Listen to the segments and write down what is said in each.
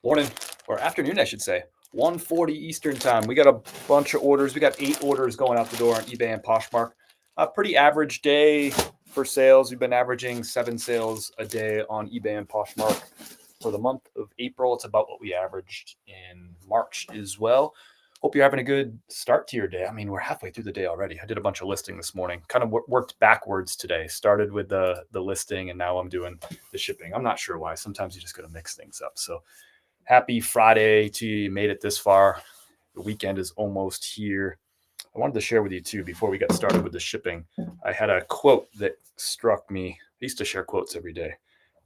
Morning, or afternoon, I should say. 1:40 Eastern time. We got a bunch of orders. We got 8 orders going out the door on eBay and Poshmark. A pretty average day for sales. We've been averaging 7 sales a day on eBay and Poshmark for the month of April. It's about what we averaged in March as well. Hope you're having a good start to your day. I mean, we're halfway through the day already. I did a bunch of listing this morning. Kind of worked backwards today. Started with the listing, and now I'm doing the shipping. I'm not sure why. Sometimes you just got to mix things up. So happy Friday to you. Made it this far. The weekend is almost here. I wanted to share with you too, before we got started with the shipping, I had a quote that struck me. I used to share quotes every day,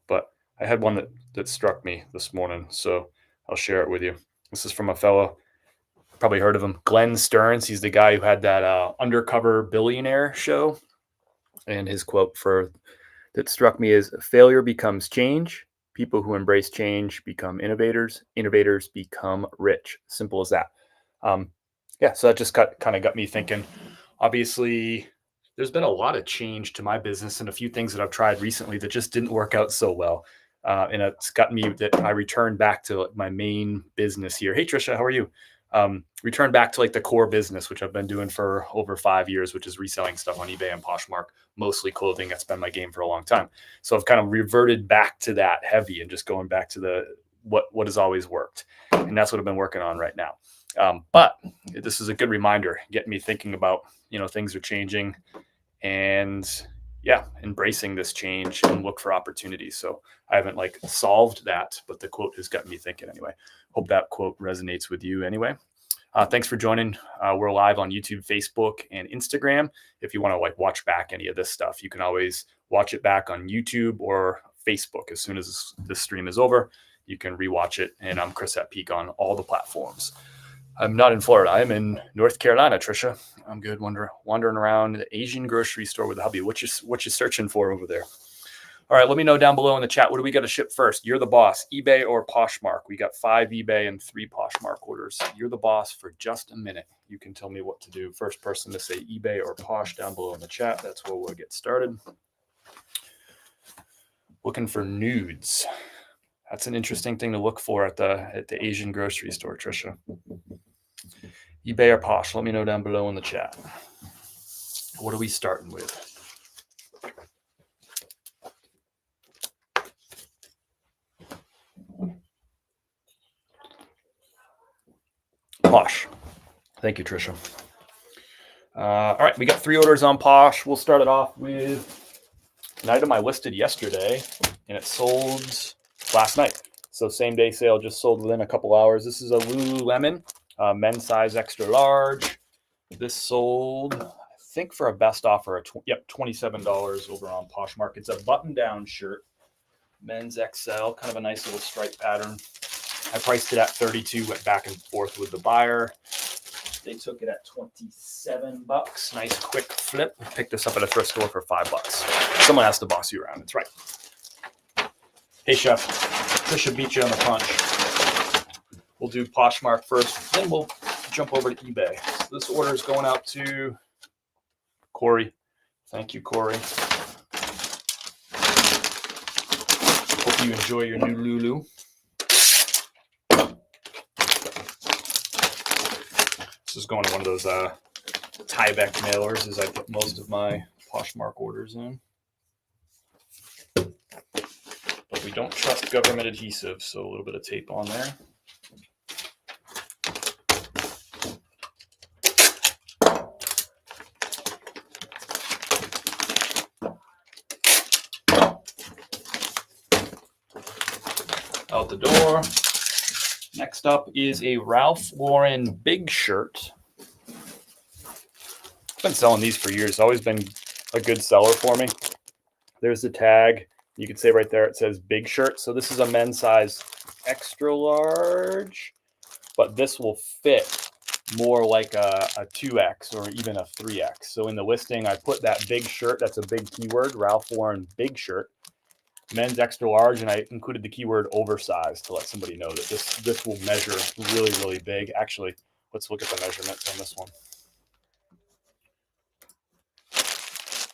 but I had one that struck me this morning. So I'll share it with you. This is from a fellow, probably heard of him, Glenn Stearns. He's the guy who had that Undercover Billionaire show. And his quote that struck me is, failure becomes change. People who embrace change become innovators. Innovators become rich. Simple as that. So that just kind of got me thinking. Obviously, there's been a lot of change to my business and a few things that I've tried recently that just didn't work out so well. And it's gotten me that I returned back to my main business here. Hey, Trisha, how are you? Return back to like the core business, which I've been doing for over 5 years, which is reselling stuff on eBay and Poshmark, mostly clothing. That's been my game for a long time. So I've kind of reverted back to that heavy and just going back to what has always worked. And that's what I've been working on right now. But this is a good reminder, getting me thinking about, things are changing and embracing this change and look for opportunities. So I haven't solved that, but the quote has gotten me thinking anyway. Hope that quote resonates with you anyway. Thanks for joining. We're live on YouTube, Facebook, and Instagram. If you want to watch back any of this stuff, you can always watch it back on YouTube or Facebook. As soon as this stream is over, you can rewatch it. And I'm Chris at Peak on all the platforms. I'm not in Florida. I'm in North Carolina, Trisha. I'm good wandering around the Asian grocery store with a hubby. What you searching for over there? All right, let me know down below in the chat. What do we got to ship first? You're the boss. eBay or Poshmark? We got 5 eBay and 3 Poshmark orders. You're the boss for just a minute. You can tell me what to do. First person to say eBay or Posh down below in the chat. That's where we'll get started. Looking for nudes. That's an interesting thing to look for at the Asian grocery store, Trisha. eBay or Posh? Let me know down below in the chat. What are we starting with? Posh. Thank you, Trisha. All right, we got 3 orders on Posh. We'll start it off with an item I listed yesterday, and it sold last night. So same day sale, just sold within a couple hours. This is a Lululemon, men's size extra large. This sold, I think, for a best offer of $27 over on Poshmark. It's a button-down shirt, men's XL, kind of a nice little stripe pattern. I priced it at $32, went back and forth with the buyer. They took it at $27. Nice quick flip. Picked this up at a thrift store for $5. Someone has to boss you around. That's right. Hey, Chef. Trisha beat you on the punch. We'll do Poshmark first, then we'll jump over to eBay. So this order is going out to Corey. Thank you, Corey. Hope you enjoy your new Lulu. This is going to one of those Tyvek mailers, as I put most of my Poshmark orders in. But we don't trust government adhesive, so a little bit of tape on there. Out the door. Next up is a Ralph Lauren big shirt. I've been selling these for years. It's always been a good seller for me. There's the tag. You can say right there, it says big shirt. So this is a men's size extra large, but this will fit more like a 2X or even a 3X. So in the listing, I put that big shirt. That's a big keyword, Ralph Lauren big shirt. Men's extra large, and I included the keyword oversized to let somebody know that this will measure really, really big. Actually, let's look at the measurements on this one.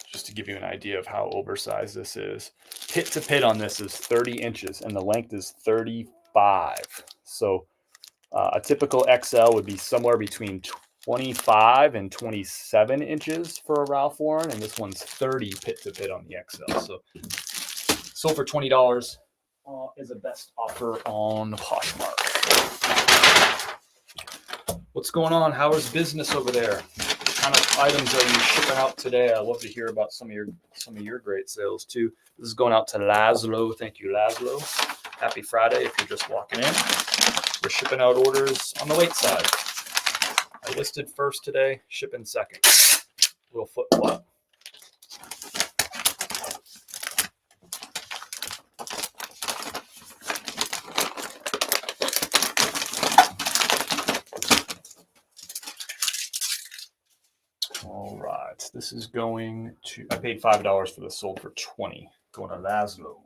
Just to give you an idea of how oversized this is. Pit to pit on this is 30 inches, and the length is 35. So a typical XL would be somewhere between 25 and 27 inches for a Ralph Lauren, and this one's 30 pit to pit on the XL. So sold for $20 is the best offer on Poshmark. What's going on? How is business over there? What kind of items are you shipping out today? I'd love to hear about some of your great sales too. This is going out to Laszlo. Thank you, Laszlo. Happy Friday if you're just walking in. We're shipping out orders on the late side. I listed first today, shipping second. Little foot flop. All right, this is going to, I paid $5 for this, sold for $20. Going to Laszlo.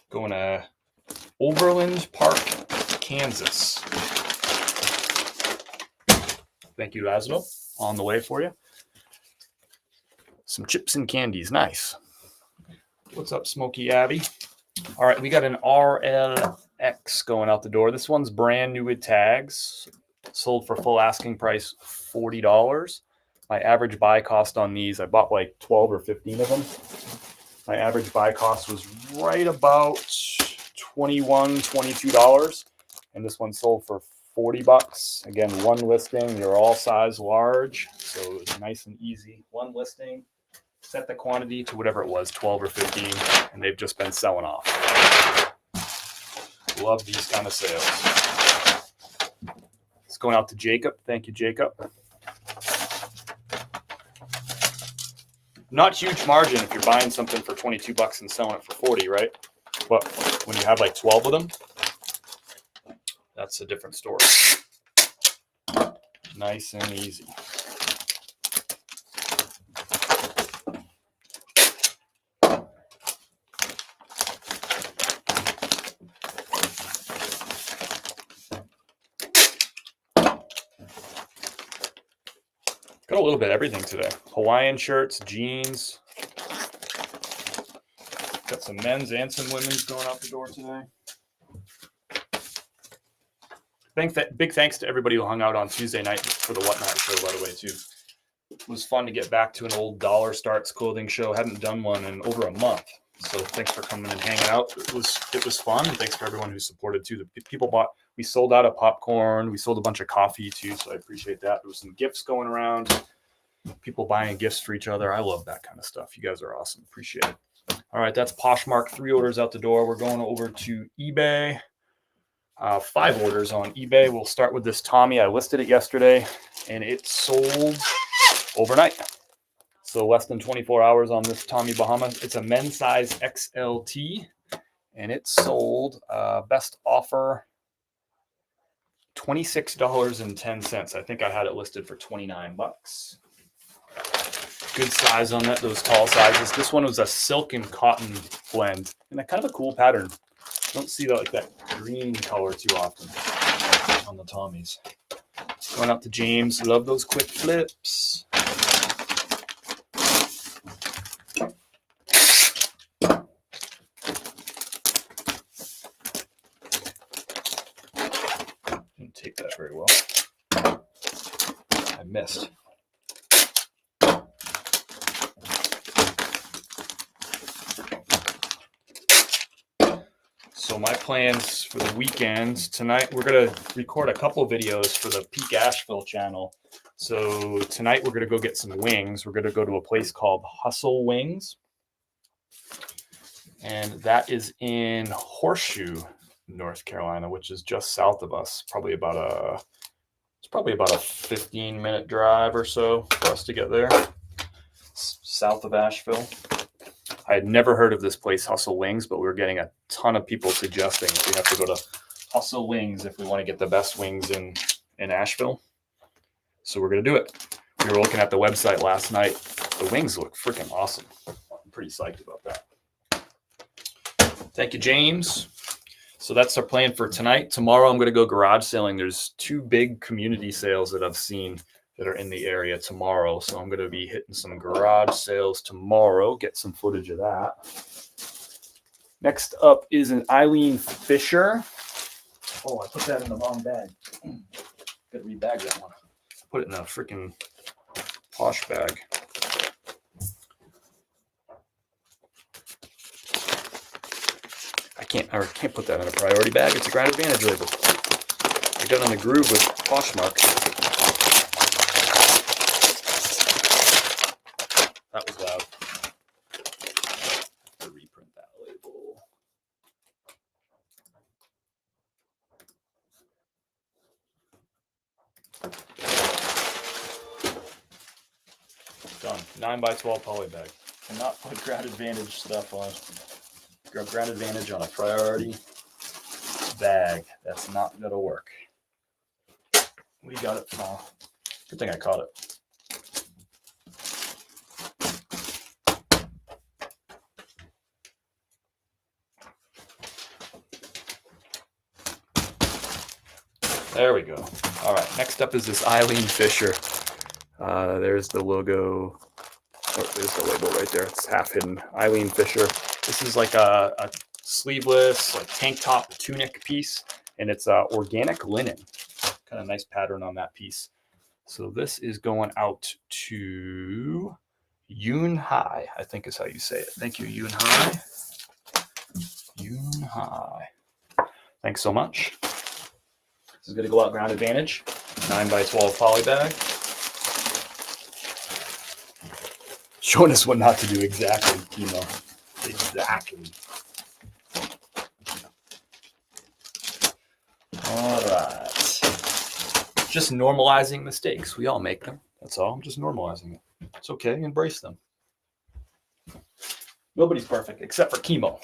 Going to Overland Park, Kansas. Thank you, Laszlo. On the way for you. Some chips and candies. Nice. What's up, Smoky Abby? All right, we got an RLX going out the door. This one's brand new with tags. Sold for full asking price, $40. My average buy cost on these, I bought like 12 or 15 of them. My average buy cost was right about $21, $22. And this one sold for $40. Again, one listing. They're all size large. So it's nice and easy. One listing. Set the quantity to whatever it was, 12 or 15. And they've just been selling off. Love these kind of sales. It's going out to Jacob. Thank you, Jacob. Not huge margin if you're buying something for $22 and selling it for 40, right? But when you have like 12 of them, that's a different story. Nice and easy. Got a little bit of everything today. Hawaiian shirts, jeans. Got some men's and some women's going out the door today. Big thanks to everybody who hung out on Tuesday night for the Whatnot show, by the way, too. It was fun to get back to an old Dollar Starts clothing show. Hadn't done one in over a month. So thanks for coming and hanging out. It was fun. And thanks for everyone who supported, too. The people bought. We sold out of popcorn. We sold a bunch of coffee, too, so I appreciate that. There was some gifts going around. People buying gifts for each other. I love that kind of stuff. You guys are awesome. Appreciate it. All right, that's Poshmark. 3 orders out the door. We're going over to eBay. 5 orders on eBay. We'll start with this Tommy. I listed it yesterday, and it sold overnight. So less than 24 hours on this Tommy Bahama. It's a men's size XLT, and it sold best offer $26.10. I think I had it listed for $29. Good size on that, those tall sizes. This one was a silk and cotton blend, and a kind of a cool pattern. Don't see that like that green color too often on the Tommies. Going out to James. Love those quick flips. Didn't take that very well. I missed. So my plans for the weekend tonight, we're going to record a couple videos for the Peak Asheville channel. So tonight we're going to go get some wings. We're going to go to a place called Hustle Wings. And that is in Horseshoe, North Carolina, which is just south of us. It's probably about a 15-minute drive or so for us to get there. South of Asheville. I had never heard of this place, Hustle Wings, but we were getting a ton of people suggesting that we have to go to Hustle Wings if we want to get the best wings in Asheville. So we're going to do it. We were looking at the website last night. The wings look freaking awesome. I'm pretty psyched about that. Thank you, James. So that's our plan for tonight. Tomorrow I'm going to go garage selling. There's 2 big community sales that I've seen that are in the area tomorrow. So I'm going to be hitting some garage sales tomorrow. Get some footage of that. Next up is an Eileen Fisher. Oh, I put that in the wrong bag. Gotta rebag that one. Put it in a freaking Posh bag. I can't put that in a priority bag. It's a Grand Advantage label. I got on the groove with Poshmark. That was loud. To reprint that label. Done. 9x12 poly bag. Cannot put Grand Advantage stuff on. Grand Advantage on a priority bag. That's not gonna work. We got it, Paul. Good thing I caught it. There we go. All right, next up is this Eileen Fisher. There's the logo. Oh, there's the label right there. It's half hidden. Eileen Fisher. This is like a sleeveless, like tank top tunic piece, and it's organic linen. Kind of nice pattern on that piece. So this is going out to Yoon Hai, I think is how you say it. Thank you, Yoon Hai. Yoon Hai. Thanks so much. This is going to go out Grand Advantage. 9x12 poly bag. Showing us what not to do exactly, Kimo. Exactly. All right. Just normalizing mistakes. We all make them. That's all. I'm just normalizing it. It's okay. Embrace them. Nobody's perfect except for Kimo.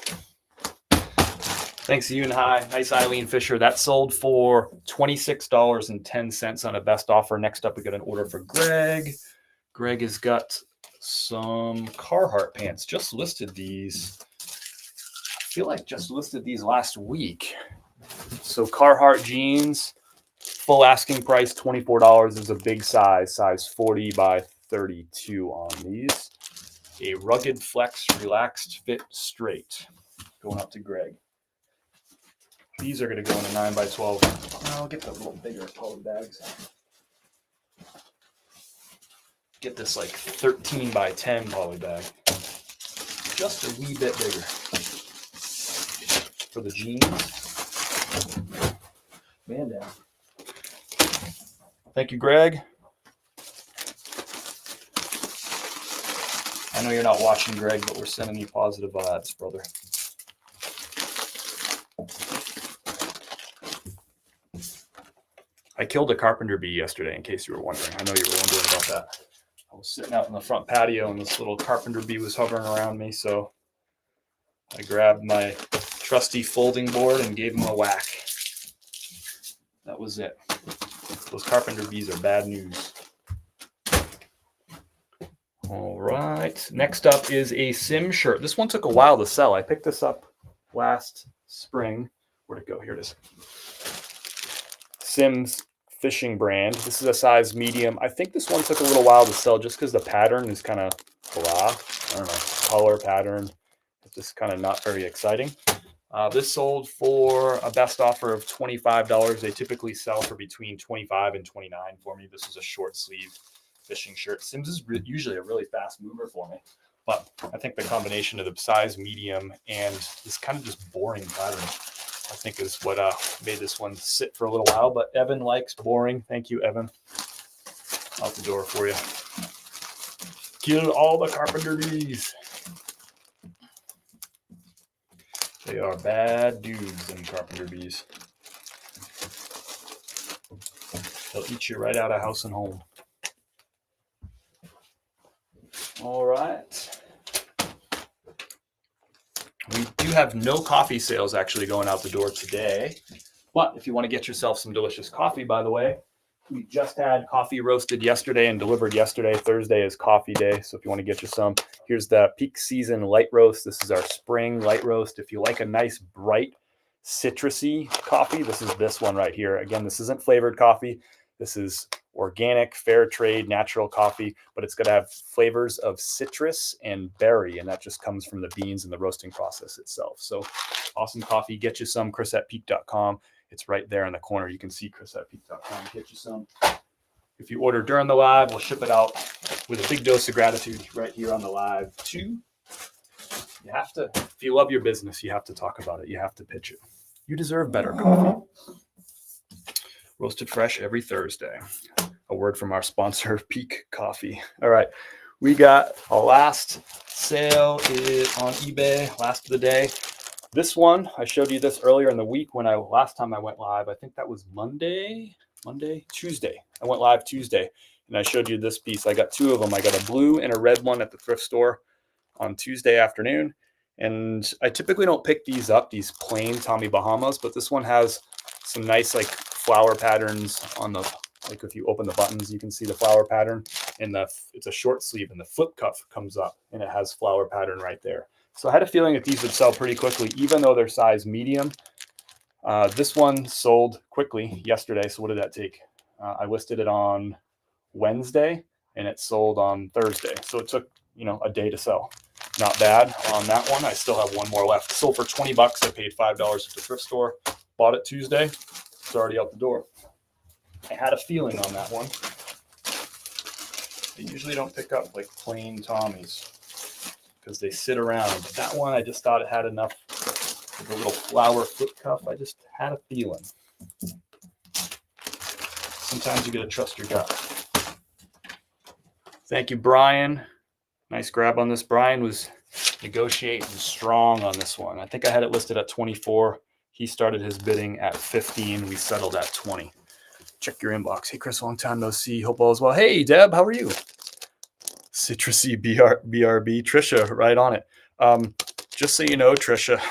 Thanks, Yoon Hai. Nice Eileen Fisher. That sold for $26.10 on a best offer. Next up, we got an order for Greg. Greg has got some Carhartt pants. Just listed these. I feel like just listed these last week. So Carhartt jeans, full asking price $24 is a big size 40 by 32 on these. A rugged flex, relaxed fit, straight. Going up to Greg. These are going to go in a 9x12. I'll get the little bigger poly bags. Get this like 13 by 10 poly bag. Just a wee bit bigger. For the jeans. Man down. Thank you, Greg. I know you're not watching, Greg, but we're sending you positive vibes, brother. I killed a carpenter bee yesterday, in case you were wondering. I know you were wondering about that. I was sitting out in the front patio, and this little carpenter bee was hovering around me, so I grabbed my trusty folding board and gave him a whack. That was it. Those carpenter bees are bad news. All right. Next up is a Sim shirt. This one took a while to sell. I picked this up last spring. Where'd it go? Here it is. Sim's fishing brand. This is a size medium. I think this one took a little while to sell just because the pattern is kind of blah. I don't know. Color pattern. It's just kind of not very exciting. This sold for a best offer of $25. They typically sell for between $25 and $29 for me. This is a short sleeve fishing shirt. Sims is usually a really fast mover for me, but I think the combination of the size medium and this kind of just boring pattern, I think is what made this one sit for a little while. But Evan likes boring. Thank you, Evan. Out the door for you. Kill all the carpenter bees. They are bad dudes, them carpenter bees. They'll eat you right out of house and home. All right. We do have no coffee sales actually going out the door today. But if you want to get yourself some delicious coffee, by the way, we just had coffee roasted yesterday and delivered yesterday. Thursday is coffee day. So if you want to get you some, here's the peak season light roast. This is our spring light roast. If you like a nice, bright, citrusy coffee, this is this one right here. Again, this isn't flavored coffee. This is organic, fair trade, natural coffee, but it's going to have flavors of citrus and berry, and that just comes from the beans and the roasting process itself. So awesome coffee. Get you some, chris@peak.com. It's right there in the corner. You can see chris@peak.com. Get you some. If you order during the live, we'll ship it out with a big dose of gratitude right here on the live too. You have to, if you love your business, you have to talk about it. You have to pitch it. You deserve better coffee. Roasted fresh every Thursday. A word from our sponsor, Peak Coffee. All right. We got a last sale on eBay, last of the day. This one, I showed you this earlier in the week when last time I went live. I think that was Tuesday. I went live Tuesday and I showed you this piece. I got two of them. I got a blue and a red one at the thrift store on Tuesday afternoon. And I typically don't pick these up, these plain Tommy Bahamas, but this one has some nice like flower patterns on the, like if you open the buttons, you can see the flower pattern, and it's a short sleeve and the flip cuff comes up and it has flower pattern right there. So I had a feeling that these would sell pretty quickly, even though they're size medium. This one sold quickly yesterday. So what did that take? I listed it on Wednesday and it sold on Thursday. So it took, a day to sell. Not bad on that one. I still have one more left. Sold for $20. I paid $5 at the thrift store. Bought it Tuesday. It's already out the door. I had a feeling on that one. I usually don't pick up like plain Tommies because they sit around. But that one, I just thought it had enough with a little flower flip cuff. I just had a feeling. Sometimes you got to trust your gut. Thank you, Brian. Nice grab on this. Brian was negotiating strong on this one. I think I had it listed at 24. He started his bidding at 15. We settled at 20. Check your inbox. Hey, Chris, long time no see. Hope all is well. Hey, Deb, how are you? Citrusy BRB. Trisha, right on it. Just so you know, Trisha,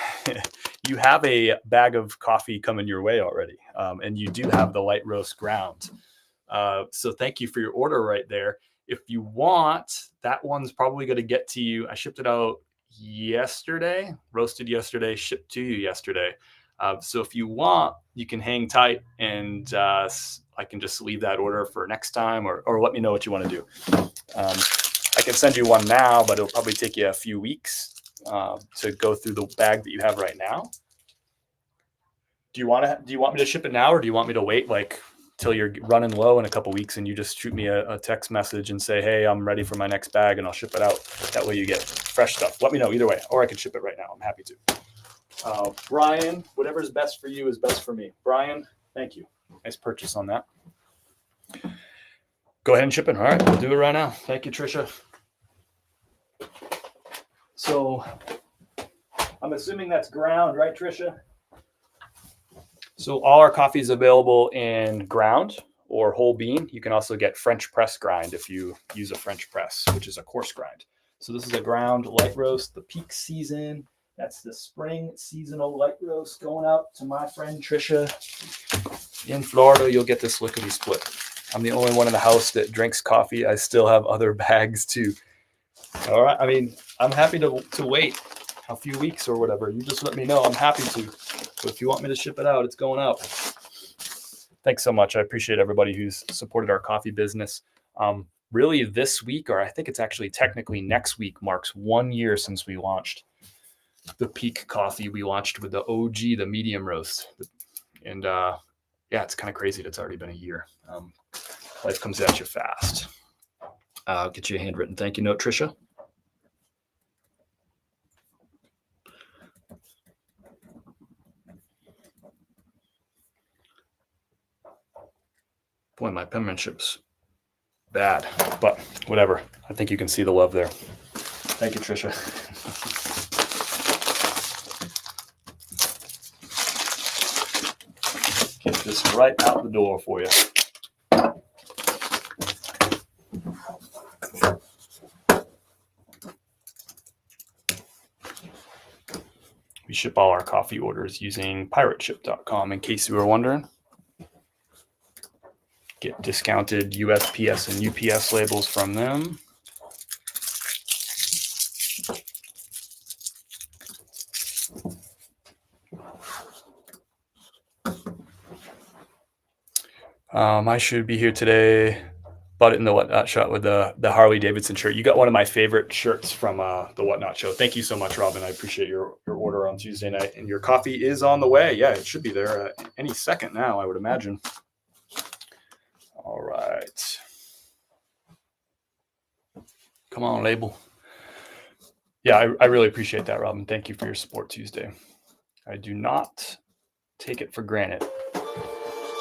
you have a bag of coffee coming your way already. And you do have the light roast ground. So thank you for your order right there. If you want, that one's probably going to get to you. I shipped it out yesterday, roasted yesterday, shipped to you yesterday. So if you want, you can hang tight and I can just leave that order for next time or let me know what you want to do. I can send you one now, but it'll probably take you a few weeks to go through the bag that you have right now. Do you want me to ship it now or do you want me to wait till you're running low in a couple weeks and you just shoot me a text message and say, hey, I'm ready for my next bag and I'll ship it out. That way you get fresh stuff. Let me know either way, or I can ship it right now. I'm happy to. Brian, whatever's best for you is best for me. Brian, thank you. Nice purchase on that. Go ahead and ship it. All right, we'll do it right now. Thank you, Trisha. So I'm assuming that's ground, right, Trisha? So all our coffee is available in ground or whole bean. You can also get French press grind if you use a French press, which is a coarse grind. So this is a ground light roast, the peak season. That's the spring seasonal light roast going out to my friend Trisha in Florida. You'll get this lickety split. I'm the only one in the house that drinks coffee. I still have other bags too. All right. I mean, I'm happy to wait a few weeks or whatever. You just let me know. I'm happy to. So if you want me to ship it out, it's going out. Thanks so much. I appreciate everybody who's supported our coffee business. Really this week, or I think it's actually technically next week, marks 1 year since we launched the Peak Coffee. We launched with the OG, the medium roast. And yeah, it's kind of crazy that it's already been a year. Life comes at you fast. I'll get you a handwritten thank you note, Trisha. Boy, my penmanship's bad, but whatever. I think you can see the love there. Thank you, Trisha. Get this right out the door for you. We ship all our coffee orders using pirateship.com, in case you were wondering. Get discounted USPS and UPS labels from them. I should be here today. Bought it in the Whatnot shot with the Harley Davidson shirt. You got one of my favorite shirts from the Whatnot show. Thank you so much, Robin. I appreciate your order on Tuesday night. And your coffee is on the way. Yeah, it should be there any second now, I would imagine. All right. Come on, label. Yeah, I really appreciate that, Robin. Thank you for your support Tuesday. I do not take it for granted.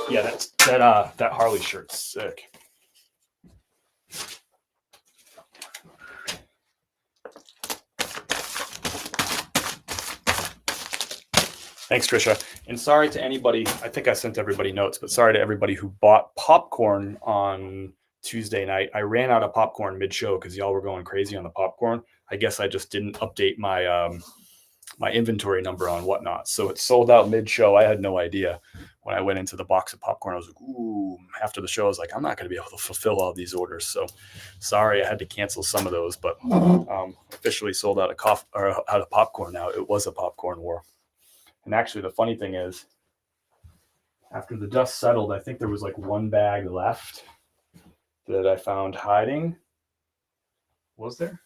Yeah, that Harley shirt's sick. Thanks, Trisha. And sorry to anybody, I think I sent everybody notes, but sorry to everybody who bought popcorn on Tuesday night. I ran out of popcorn mid-show because y'all were going crazy on the popcorn. I guess I just didn't update my my inventory number on Whatnot. So it sold out mid-show. I had no idea. When I went into the box of popcorn, I was like, ooh, after the show, I was like, I'm not going to be able to fulfill all these orders. So sorry, I had to cancel some of those, but officially sold out of popcorn now. It was a popcorn war. And actually, the funny thing is, after the dust settled, I think there was like one bag left that I found hiding. Was there?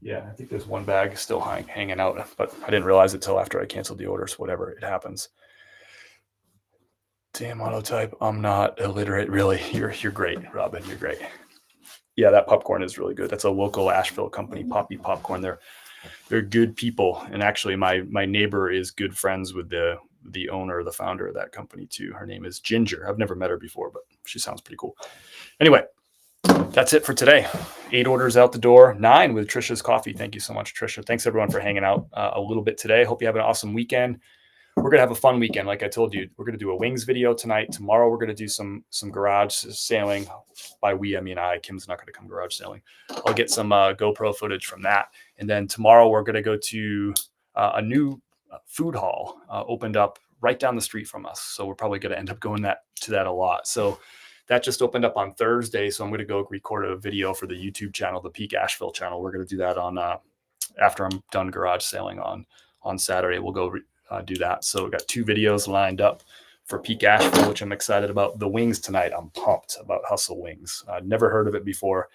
Yeah, I think there's one bag still hanging out, but I didn't realize it till after I canceled the orders. Whatever, it happens. Damn autotype, I'm not illiterate. Really, you're great, Robin. You're great. Yeah, that popcorn is really good. That's a local Asheville company, Poppy Popcorn. They're good people, and actually, my neighbor is good friends with the owner, the founder of that company too. Her name is Ginger. I've never met her before, but she sounds pretty cool. Anyway, that's it for today. 8 orders out the door, 9 with Trisha's coffee. Thank you so much, Trisha. Thanks everyone for hanging out a little bit today. Hope you have an awesome weekend. We're going to have a fun weekend. Like I told you, we're going to do a wings video tonight. Tomorrow, we're going to do some garage sailing. By we, I mean I. Kim's not going to come garage sailing. I'll get some GoPro footage from that. And then tomorrow, we're going to go to a new food hall opened up right down the street from us. So we're probably going to end up going to that a lot. So that just opened up on Thursday. So I'm going to go record a video for the YouTube channel, the Peak Asheville channel. We're going to do that on after I'm done garage sailing on Saturday. We'll go do that. So we've got 2 videos lined up for Peak Asheville, which I'm excited about. The wings tonight, I'm pumped about Hustle Wings. I'd never heard of it before,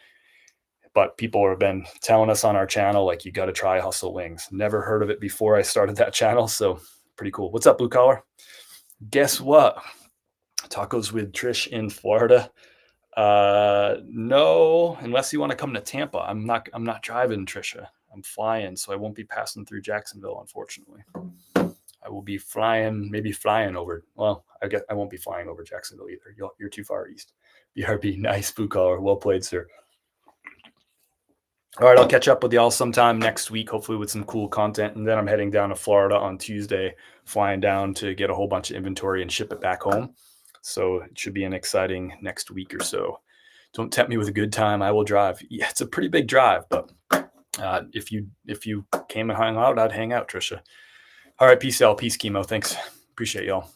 but people have been telling us on our channel, like, you got to try Hustle Wings. Never heard of it before I started that channel. So pretty cool. What's up, Blue Collar? Guess what? Tacos with Trish in Florida. No, unless you want to come to Tampa. I'm not driving, Trisha. I'm flying, so I won't be passing through Jacksonville, unfortunately. I will be maybe flying over. Well, I guess I won't be flying over Jacksonville either. You're too far east. BRB, nice, Blue Collar. Well played, sir. All right, I'll catch up with y'all sometime next week, hopefully with some cool content. And then I'm heading down to Florida on Tuesday, flying down to get a whole bunch of inventory and ship it back home. So it should be an exciting next week or so. Don't tempt me with a good time. I will drive. Yeah, it's a pretty big drive, but if you came and hung out, I'd hang out, Trisha. All right, peace, L. Peace, chemo. Thanks. Appreciate y'all.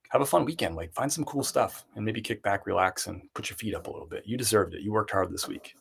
Have a fun weekend. Like, find some cool stuff and maybe kick back, relax, and put your feet up a little bit. You deserved it. You worked hard this week.